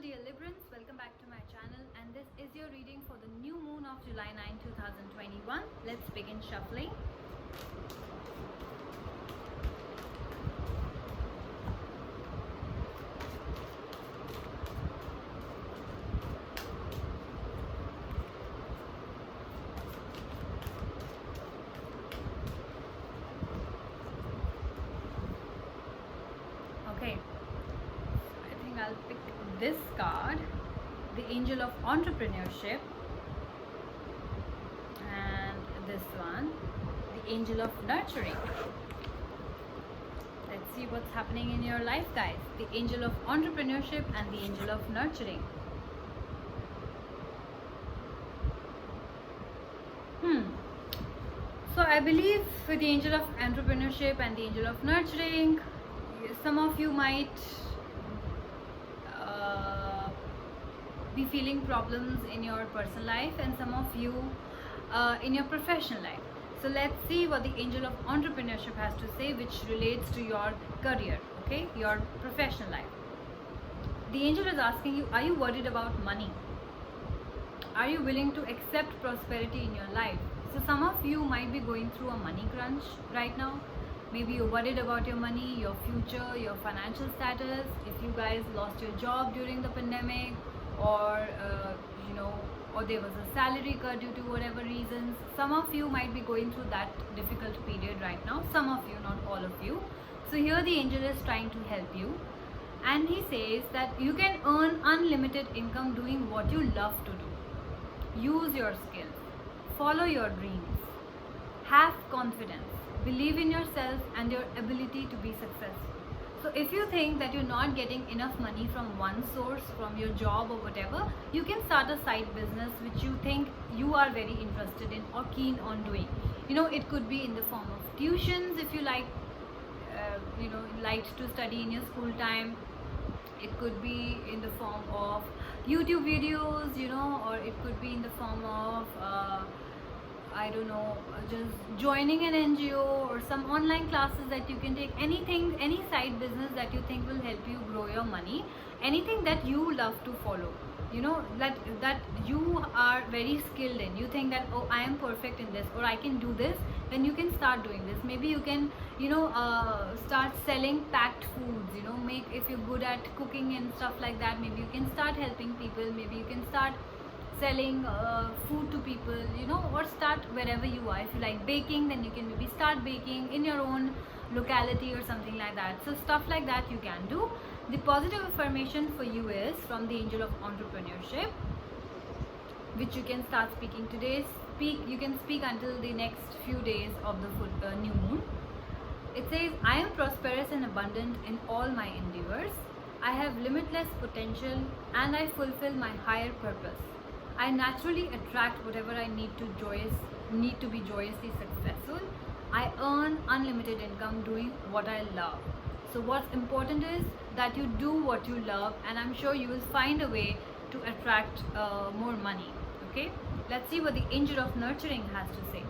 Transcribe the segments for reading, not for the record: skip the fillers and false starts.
dear Librans, welcome back to my channel, and this is your reading for the new moon of July 9, 2021. Let's begin shuffling. Okay, I think I'll pick this card, the Angel of Entrepreneurship, and this one, the Angel of Nurturing. Let's see what's happening in your life, guys. The Angel of Entrepreneurship and the Angel of Nurturing. So I believe with the Angel of Entrepreneurship and the Angel of Nurturing, some of you might be feeling problems in your personal life, and some of you in your professional life. So let's see what the Angel of Entrepreneurship has to say, which relates to your career, okay, your professional life. The angel is asking you, are you worried about money? Are you willing to accept prosperity in your life? So some of you might be going through a money crunch right now. Maybe you're worried about your money, your future, your financial status. If you guys lost your job during the pandemic, or or there was a salary cut due to whatever reasons, some of you might be going through that difficult period right now. Some of you, not all of you. So here the angel is trying to help you, and he says that you can earn unlimited income doing what you love to do. Use your skills, follow your dreams, have confidence, believe in yourself and your ability to be successful. So if you think that you're not getting enough money from one source, from your job or whatever, you can start a side business which you think you are very interested in or keen on doing. It could be in the form of tuitions if you liked to study in your school time. It could be in the form of YouTube videos, or it could be in the form of just joining an NGO or some online classes that you can take. Anything, any side business that you think will help you grow your money, anything that you love to follow, that you are very skilled in. You think that, oh, I am perfect in this, or I can do this, then you can start doing this. Maybe you can start selling packed foods, if you're good at cooking and stuff like that, maybe you can start helping people. Maybe you can start selling food to people, or start wherever you are. If you like baking, then you can maybe start baking in your own locality or something like that. So stuff like that you can do. The positive affirmation for you is from the Angel of Entrepreneurship, which you can start speaking today. You can speak until the next few days of the new moon. It says, I am prosperous and abundant in all my endeavors. I have limitless potential and I fulfill my higher purpose. I naturally attract whatever I need to be joyously successful. I earn unlimited income doing what I love. So what's important is that you do what you love, and I'm sure you will find a way to attract more money. Okay, let's see what the Angel of Nurturing has to say.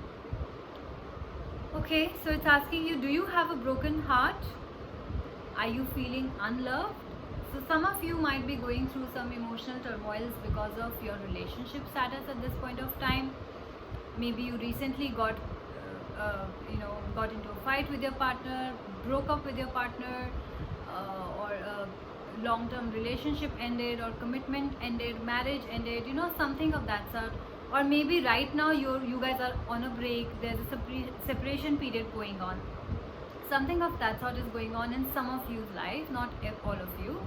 Okay, so it's asking you, do you have a broken heart? Are you feeling unloved? So some of you might be going through some emotional turmoils because of your relationship status at this point of time. Maybe you recently got into a fight with your partner, broke up with your partner, or a long-term relationship ended, or commitment ended, marriage ended, something of that sort. Or maybe right now you guys are on a break, there's a separation period going on. Something of that sort is going on in some of you's life, not all of you.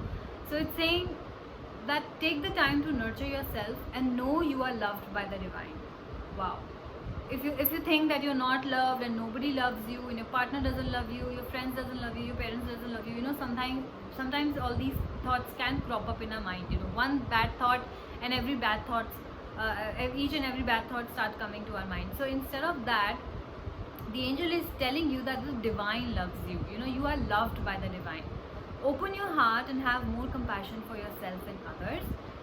So it's saying that take the time to nurture yourself and know you are loved by the divine. Wow. If you think that you're not loved and nobody loves you, and your partner doesn't love you, your friends doesn't love you, your parents doesn't love you, sometimes all these thoughts can crop up in our mind. One bad thought and every bad thought, each and every bad thought start coming to our mind. So instead of that, the angel is telling you that the divine loves you. You are loved by the divine. Open your heart and have more compassion for yourself and others.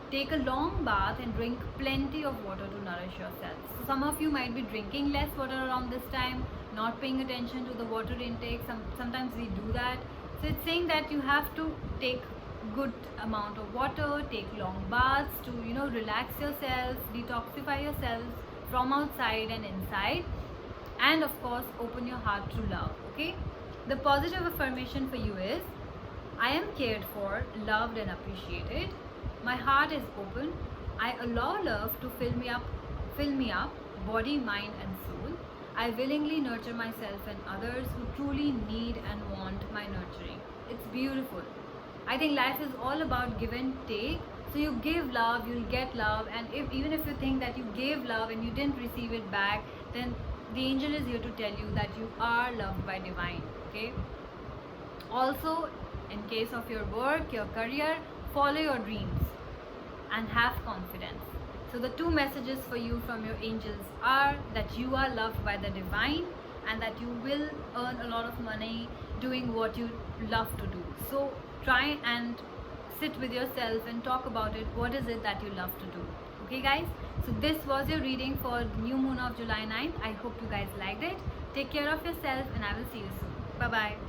Take a long bath and drink plenty of water to nourish yourself. So some of you might be drinking less water around this time, not paying attention to the water intake. Sometimes we do that. So it's saying that you have to take good amount of water, take long baths to, you know, relax yourself, detoxify yourself from outside and inside, and of course open your heart to love. Okay, the positive affirmation for you is, I am cared for, loved and appreciated. My heart is open. I allow love to fill me up, body, mind and soul. I willingly nurture myself and others who truly need and want my nurturing. It's beautiful. I think life is all about give and take. So you give love, you'll get love, and even if you think that you gave love and you didn't receive it back, then the angel is here to tell you that you are loved by divine. Okay. Also, in case of your work, your career, follow your dreams and have confidence. So the two messages for you from your angels are that you are loved by the divine and that you will earn a lot of money doing what you love to do. So try and sit with yourself and talk about it. What is it that you love to do? Okay guys, so this was your reading for the new moon of July 9th. I hope you guys liked it. Take care of yourself and I will see you soon. Bye bye.